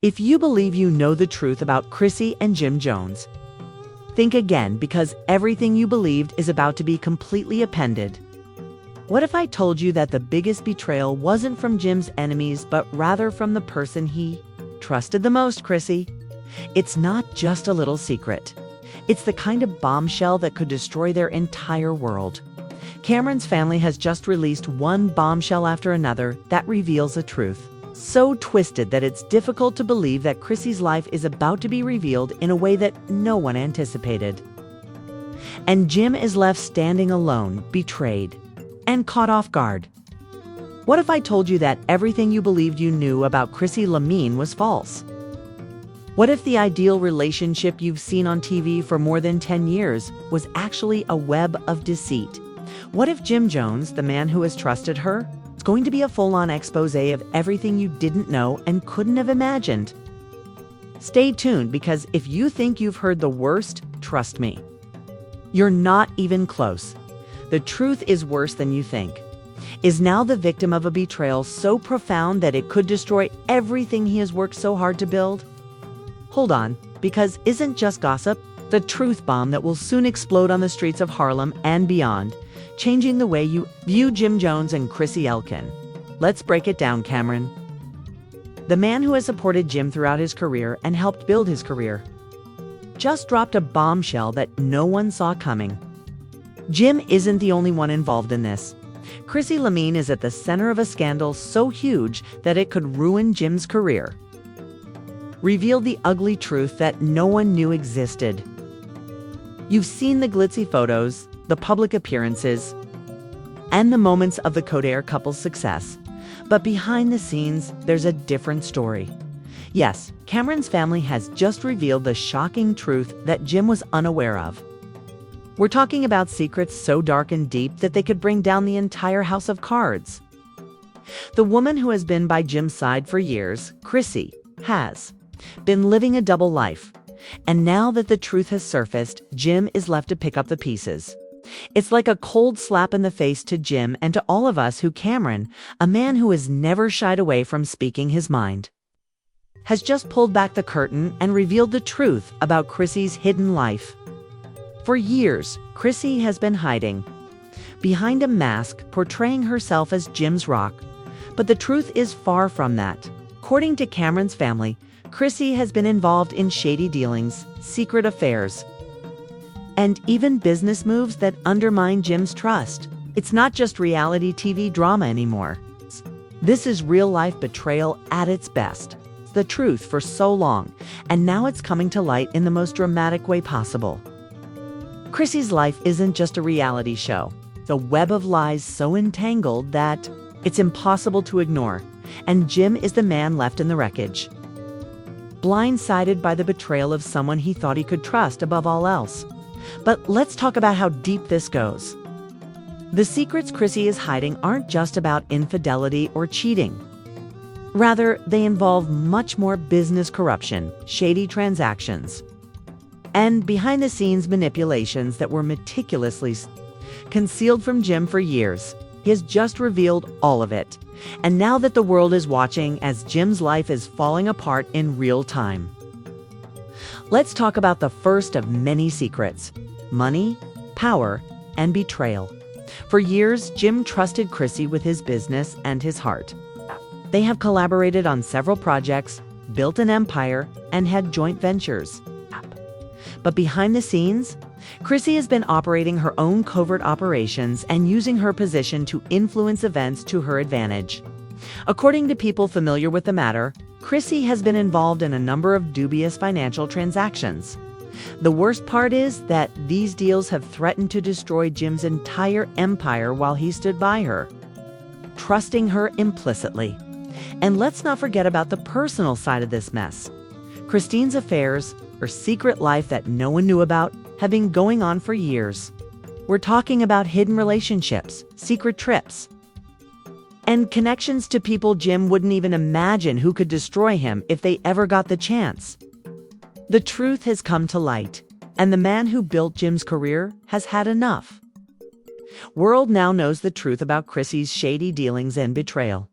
If you believe you know the truth about Chrissy and Jim Jones, think again, because everything you believed is about to be completely upended. What if I told you that the biggest betrayal wasn't from Jim's enemies, but rather from the person he trusted the most, Chrissy? It's not just a little secret. It's the kind of bombshell that could destroy their entire world. Cameron's family has just released one bombshell after another that reveals the truth. So twisted that it's difficult to believe that Chrissy's life is about to be revealed in a way that no one anticipated. And Jim is left standing alone, betrayed, and caught off guard. What if I told you that everything you believed you knew about Chrissy Lamine was false? What if the ideal relationship you've seen on TV for more than 10 years was actually a web of deceit? What if Jim Jones, the man who has trusted her, is going to be a full-on expose of everything you didn't know and couldn't have imagined? Stay tuned, because if you think you've heard the worst, trust me, you're not even close. The truth is worse than you think. Is now the victim of a betrayal so profound that it could destroy everything he has worked so hard to build? Hold on, because isn't just gossip the truth bomb that will soon explode on the streets of Harlem and beyond, changing the way you view Jim Jones and Chrissy Elkin? Let's break it down, Cameron. The man who has supported Jim throughout his career and helped build his career just dropped a bombshell that no one saw coming. Jim isn't the only one involved in this. Chrissy Lamine is at the center of a scandal so huge that it could ruin Jim's career. Revealed the ugly truth that no one knew existed. You've seen the glitzy photos, the public appearances, and the moments of the Coderre couple's success. But behind the scenes, there's a different story. Yes, Cameron's family has just revealed the shocking truth that Jim was unaware of. We're talking about secrets so dark and deep that they could bring down the entire house of cards. The woman who has been by Jim's side for years, Chrissy, has been living a double life. And now that the truth has surfaced, Jim is left to pick up the pieces. It's like a cold slap in the face to Jim and to all of us who Cameron, a man who has never shied away from speaking his mind, has just pulled back the curtain and revealed the truth about Chrissy's hidden life. For years, Chrissy has been hiding behind a mask, portraying herself as Jim's rock. But the truth is far from that. According to Cameron's family, Chrissy has been involved in shady dealings, secret affairs, and even business moves that undermine Jim's trust. It's not just reality TV drama anymore. This is real-life betrayal at its best. It's the truth for so long, and now it's coming to light in the most dramatic way possible. Chrissy's life isn't just a reality show. It's a web of lies so entangled that it's impossible to ignore, and Jim is the man left in the wreckage, blindsided by the betrayal of someone he thought he could trust above all else. But let's talk about how deep this goes. The secrets Chrissy is hiding aren't just about infidelity or cheating. Rather, they involve much more business corruption, shady transactions, and behind-the-scenes manipulations that were meticulously concealed from Jim for years. He has just revealed all of it. And now that the world is watching as Jim's life is falling apart in real time, let's talk about the first of many secrets: money, power, and betrayal. For years, Jim trusted Chrissy with his business and his heart. They have collaborated on several projects, built an empire, and had joint ventures. But behind the scenes, Chrissy has been operating her own covert operations and using her position to influence events to her advantage. According to people familiar with the matter, Chrissy has been involved in a number of dubious financial transactions. The worst part is that these deals have threatened to destroy Jim's entire empire while he stood by her, trusting her implicitly. And let's not forget about the personal side of this mess. Christine's affairs, her secret life that no one knew about, have been going on for years. We're talking about hidden relationships, secret trips, and connections to people Jim wouldn't even imagine who could destroy him if they ever got the chance. The truth has come to light, and the man who built Jim's career has had enough. World now knows the truth about Chrissy's shady dealings and betrayal.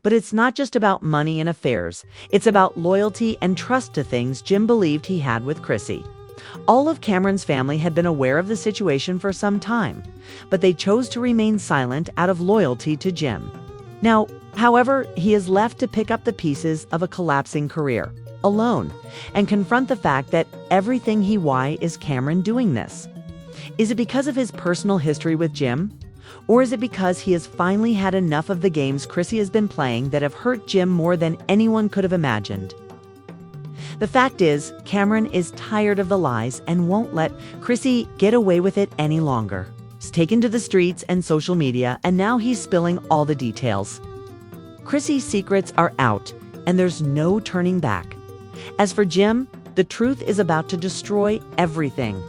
But it's not just about money and affairs. It's about loyalty and trust to things Jim believed he had with Chrissy. All of Cameron's family had been aware of the situation for some time, but they chose to remain silent out of loyalty to Jim. Now, however, he is left to pick up the pieces of a collapsing career, alone, and confront the fact that everything why is Cameron doing this? Is it because of his personal history with Jim? Or is it because he has finally had enough of the games Chrissy has been playing that have hurt Jim more than anyone could have imagined? The fact is, Cameron is tired of the lies and won't let Chrissy get away with it any longer. He's taken to the streets and social media, and now he's spilling all the details. Chrissy's secrets are out, and there's no turning back. As for Jim, the truth is about to destroy everything.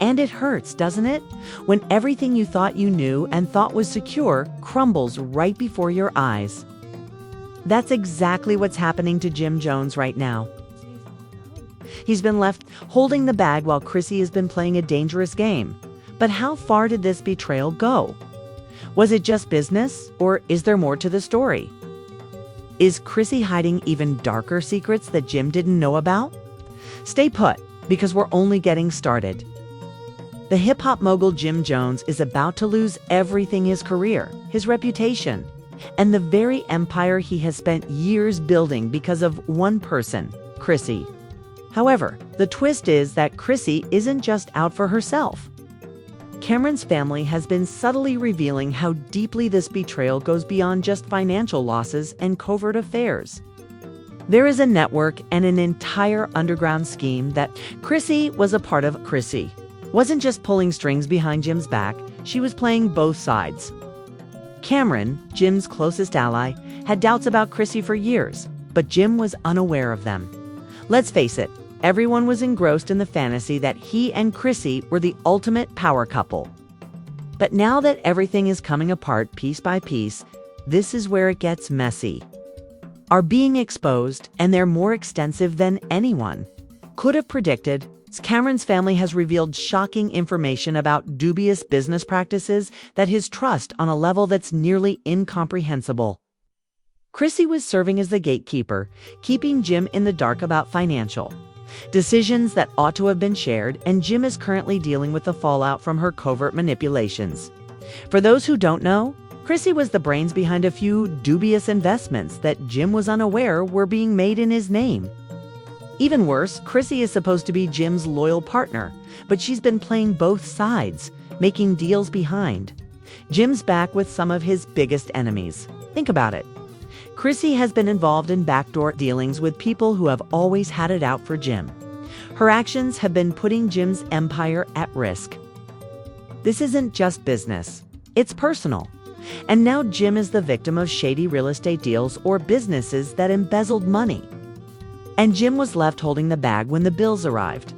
And it hurts, doesn't it? When everything you thought you knew and thought was secure crumbles right before your eyes. That's exactly what's happening to Jim Jones right now. He's been left holding the bag while Chrissy has been playing a dangerous game. But how far did this betrayal go? Was it just business, or is there more to the story? Is Chrissy hiding even darker secrets that Jim didn't know about? Stay put, because we're only getting started. The hip-hop mogul Jim Jones is about to lose everything: his career, his reputation, and the very empire he has spent years building because of one person, Chrissy. However, the twist is that Chrissy isn't just out for herself. Cameron's family has been subtly revealing how deeply this betrayal goes beyond just financial losses and covert affairs. There is a network and an entire underground scheme that Chrissy was a part of. Chrissy wasn't just pulling strings behind Jim's back, she was playing both sides. Cameron, Jim's closest ally, had doubts about Chrissy for years, but Jim was unaware of them. Let's face it, everyone was engrossed in the fantasy that he and Chrissy were the ultimate power couple. But now that everything is coming apart piece by piece, this is where it gets messy. Are being exposed, and they're more extensive than anyone could have predicted. Cameron's family has revealed shocking information about dubious business practices that his trust on a level that's nearly incomprehensible. Chrissy was serving as the gatekeeper, keeping Jim in the dark about financial decisions that ought to have been shared, and Jim is currently dealing with the fallout from her covert manipulations. For those who don't know, Chrissy was the brains behind a few dubious investments that Jim was unaware were being made in his name. Even worse, Chrissy is supposed to be Jim's loyal partner, but she's been playing both sides, making deals behind Jim's back with some of his biggest enemies. Think about it. Chrissy has been involved in backdoor dealings with people who have always had it out for Jim. Her actions have been putting Jim's empire at risk. This isn't just business, it's personal. And now Jim is the victim of shady real estate deals or businesses that embezzled money. And Jim was left holding the bag when the bills arrived.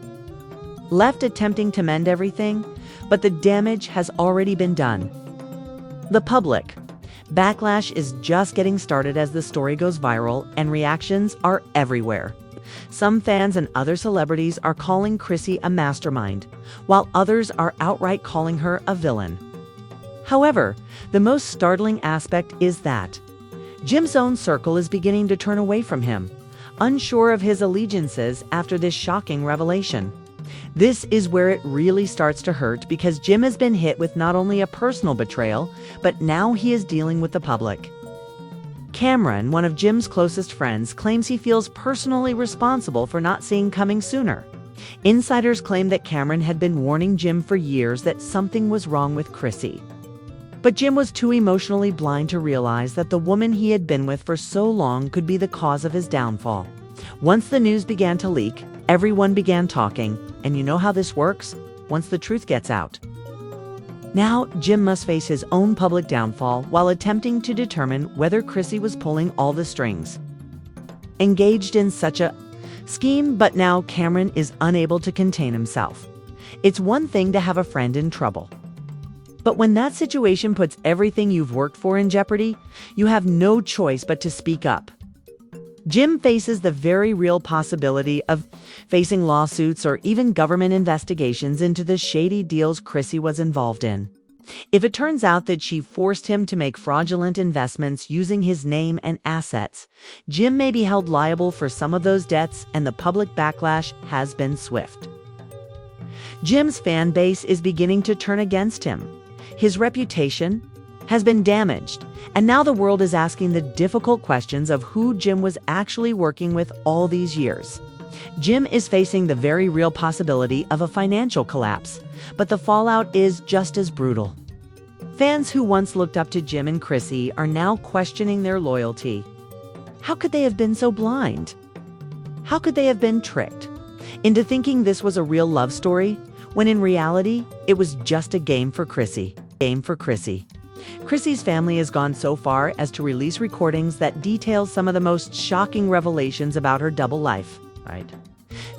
Left attempting to mend everything, but the damage has already been done. The public backlash is just getting started as the story goes viral, and reactions are everywhere. Some fans and other celebrities are calling Chrissy a mastermind, while others are outright calling her a villain. However, the most startling aspect is that Jim's own circle is beginning to turn away from him, unsure of his allegiances after this shocking revelation. This is where it really starts to hurt, because Jim has been hit with not only a personal betrayal, but now he is dealing with the public. Cameron, one of Jim's closest friends, claims he feels personally responsible for not seeing coming sooner. Insiders claim that Cameron had been warning Jim for years that something was wrong with Chrissy. But Jim was too emotionally blind to realize that the woman he had been with for so long could be the cause of his downfall. Once the news began to leak, everyone began talking, and you know how this works once the truth gets out. Now, Jim must face his own public downfall while attempting to determine whether Chrissy was pulling all the strings. Engaged in such a scheme, but now Cameron is unable to contain himself. It's one thing to have a friend in trouble, but when that situation puts everything you've worked for in jeopardy, you have no choice but to speak up. Jim faces the very real possibility of facing lawsuits or even government investigations into the shady deals Chrissy was involved in. If it turns out that she forced him to make fraudulent investments using his name and assets, Jim may be held liable for some of those debts, and the public backlash has been swift. Jim's fan base is beginning to turn against him. His reputation has been damaged, and now the world is asking the difficult questions of who Jim was actually working with all these years. Jim is facing the very real possibility of a financial collapse, but the fallout is just as brutal. Fans who once looked up to Jim and Chrissy are now questioning their loyalty. How could they have been so blind? How could they have been tricked into thinking this was a real love story, when in reality, it was just a game for Chrissy? Chrissy's family has gone so far as to release recordings that detail some of the most shocking revelations about her double life.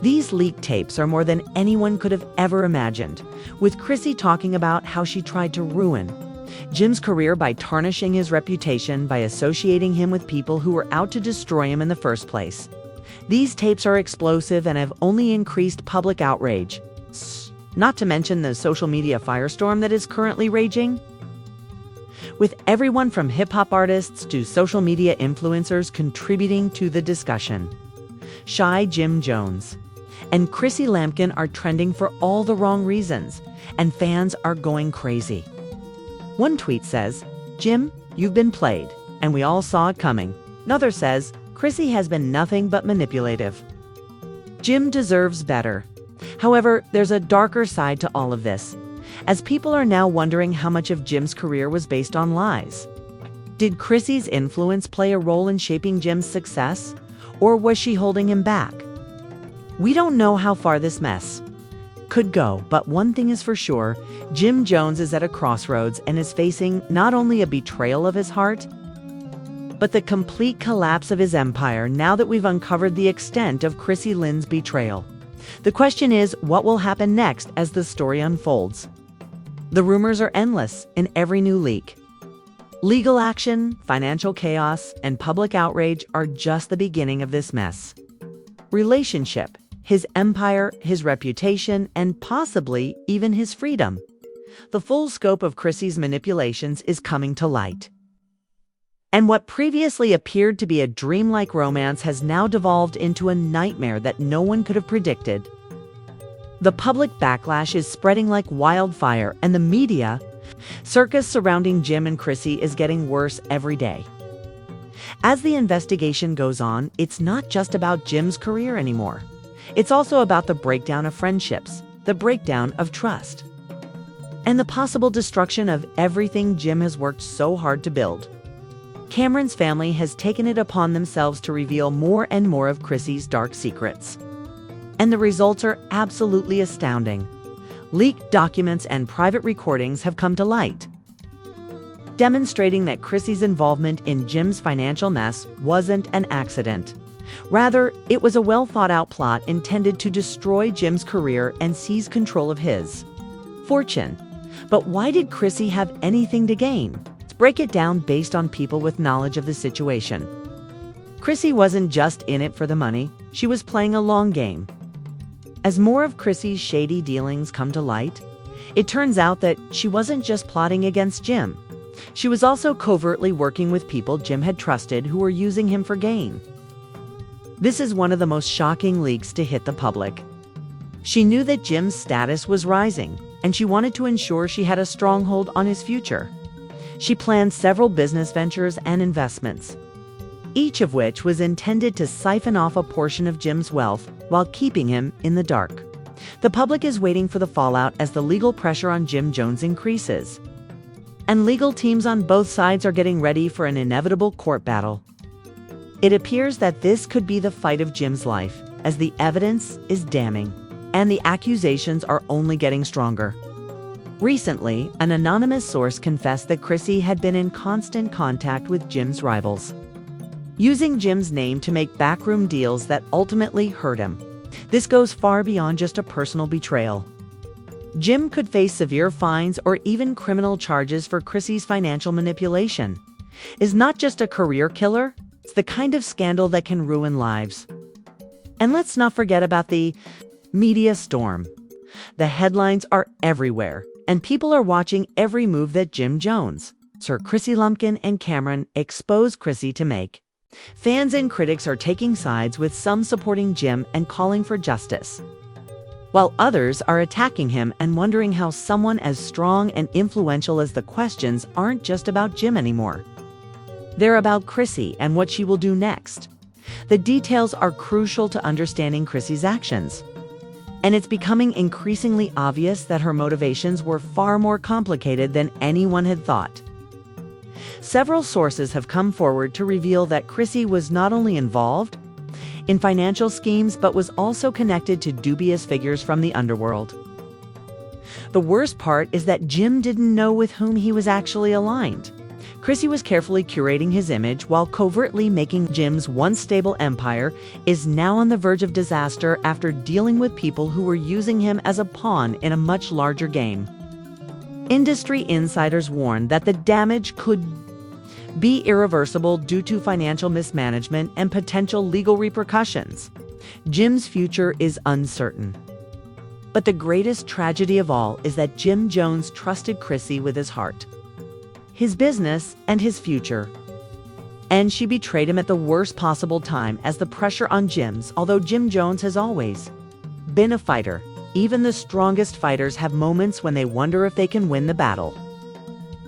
These leaked tapes are more than anyone could have ever imagined, with Chrissy talking about how she tried to ruin Jim's career by tarnishing his reputation by associating him with people who were out to destroy him in the first place. These tapes are explosive and have only increased public outrage, not to mention the social media firestorm that is currently raging. With everyone from hip-hop artists to social media influencers contributing to the discussion. Shy Jim Jones and Chrissy Lampkin are trending for all the wrong reasons, and fans are going crazy. One tweet says, "Jim, you've been played, and we all saw it coming." Another says, "Chrissy has been nothing but manipulative. Jim deserves better." However, there's a darker side to all of this, as people are now wondering how much of Jim's career was based on lies. Did Chrissy's influence play a role in shaping Jim's success, or was she holding him back? We don't know how far this mess could go, but one thing is for sure, Jim Jones is at a crossroads and is facing not only a betrayal of his heart, but the complete collapse of his empire now that we've uncovered the extent of Chrissy Lynn's betrayal. The question is, what will happen next as the story unfolds? The rumors are endless in every new leak. Legal action, financial chaos, and public outrage are just the beginning of this mess. Relationship, his empire, his reputation, and possibly even his freedom. The full scope of Chrissy's manipulations is coming to light. And what previously appeared to be a dreamlike romance has now devolved into a nightmare that no one could have predicted. The public backlash is spreading like wildfire, and the media circus surrounding Jim and Chrissy is getting worse every day. As the investigation goes on, it's not just about Jim's career anymore. It's also about the breakdown of friendships, the breakdown of trust, and the possible destruction of everything Jim has worked so hard to build. Cameron's family has taken it upon themselves to reveal more and more of Chrissy's dark secrets. And the results are absolutely astounding. Leaked documents and private recordings have come to light, demonstrating that Chrissy's involvement in Jim's financial mess wasn't an accident. Rather, it was a well-thought-out plot intended to destroy Jim's career and seize control of his fortune. But why did Chrissy have anything to gain? Let's break it down based on people with knowledge of the situation. Chrissy wasn't just in it for the money, she was playing a long game. As more of Chrissy's shady dealings come to light, it turns out that she wasn't just plotting against Jim. She was also covertly working with people Jim had trusted who were using him for gain. This is one of the most shocking leaks to hit the public. She knew that Jim's status was rising, and she wanted to ensure she had a stronghold on his future. She planned several business ventures and investments, each of which was intended to siphon off a portion of Jim's wealth while keeping him in the dark. The public is waiting for the fallout as the legal pressure on Jim Jones increases. And legal teams on both sides are getting ready for an inevitable court battle. It appears that this could be the fight of Jim's life, as the evidence is damning, and the accusations are only getting stronger. Recently, an anonymous source confessed that Chrissy had been in constant contact with Jim's rivals, using Jim's name to make backroom deals that ultimately hurt him. This goes far beyond just a personal betrayal. Jim could face severe fines or even criminal charges for Chrissy's financial manipulation. It's not just a career killer, it's the kind of scandal that can ruin lives. And let's not forget about the media storm. The headlines are everywhere. And people are watching every move that Jim Jones, Sir Chrissy Lumpkin, and Cameron expose Chrissy to make. Fans and critics are taking sides, with some supporting Jim and calling for justice, while others are attacking him and wondering how someone as strong and influential as the questions aren't just about Jim anymore. They're about Chrissy and what she will do next. The details are crucial to understanding Chrissy's actions, and it's becoming increasingly obvious that her motivations were far more complicated than anyone had thought. Several sources have come forward to reveal that Chrissy was not only involved in financial schemes, but was also connected to dubious figures from the underworld. The worst part is that Jim didn't know with whom he was actually aligned. Chrissy was carefully curating his image while covertly making Jim's once stable empire is now on the verge of disaster after dealing with people who were using him as a pawn in a much larger game. Industry insiders warn that the damage could be irreversible due to financial mismanagement and potential legal repercussions. Jim's future is uncertain. But the greatest tragedy of all is that Jim Jones trusted Chrissy with his heart, his business, and his future. And she betrayed him at the worst possible time, as the pressure on although Jim Jones has always been a fighter. Even the strongest fighters have moments when they wonder if they can win the battle.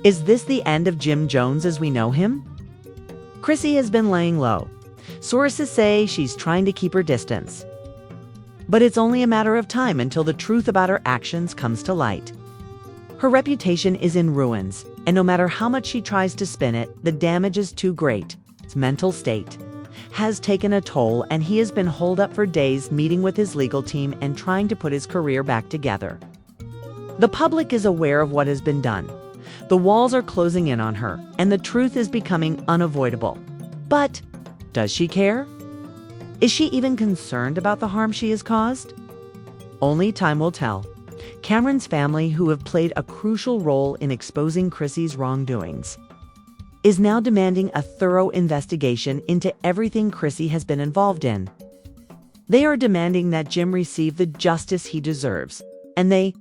Is this the end of Jim Jones as we know him? Chrissy has been laying low. Sources say she's trying to keep her distance. But it's only a matter of time until the truth about her actions comes to light. Her reputation is in ruins, and no matter how much she tries to spin it, the damage is too great. His mental state has taken a toll, and he has been holed up for days meeting with his legal team and trying to put his career back together. The public is aware of what has been done. The walls are closing in on her, and the truth is becoming unavoidable. But does she care? Is she even concerned about the harm she has caused? Only time will tell. Cameron's family, who have played a crucial role in exposing Chrissy's wrongdoings, is now demanding a thorough investigation into everything Chrissy has been involved in. They are demanding that Jim receive the justice he deserves, and they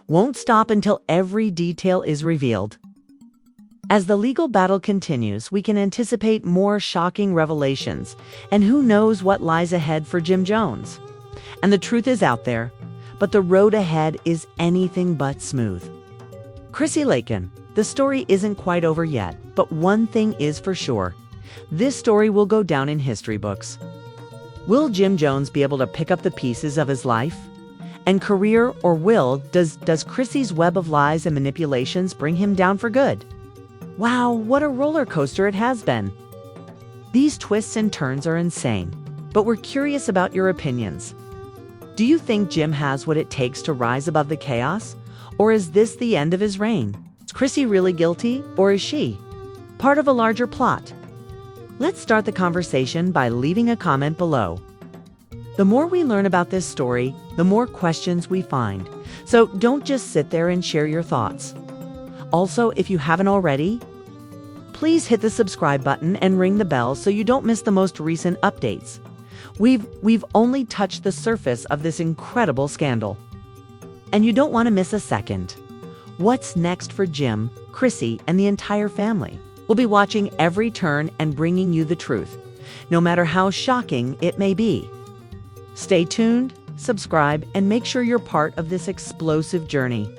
won't stop until every detail is revealed. As the legal battle continues, we can anticipate more shocking revelations, and who knows what lies ahead for Jim Jones. And the truth is out there, but the road ahead is anything but smooth. Chrissy Lakin, the story isn't quite over yet, but one thing is for sure. This story will go down in history books. Will Jim Jones be able to pick up the pieces of his life and career, or does Chrissy's web of lies and manipulations bring him down for good? Wow, what a roller coaster it has been. These twists and turns are insane, but we're curious about your opinions. Do you think Jim has what it takes to rise above the chaos? Or is this the end of his reign? Is Chrissy really guilty, or is she part of a larger plot? Let's start the conversation by leaving a comment below. The more we learn about this story, the more questions we find. So don't just sit there and share your thoughts. Also, if you haven't already, please hit the subscribe button and ring the bell so you don't miss the most recent updates. We've only touched the surface of this incredible scandal, and you don't want to miss a second. What's next for Jim, Chrissy, and the entire family? We'll be watching every turn and bringing you the truth, no matter how shocking it may be. Stay tuned, subscribe, and make sure you're part of this explosive journey.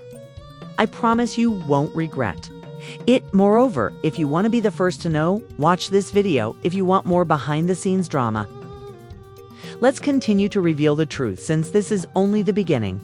I promise you won't regret it. Moreover, if you want to be the first to know, watch this video if you want more behind-the-scenes drama. Let's continue to reveal the truth, since this is only the beginning.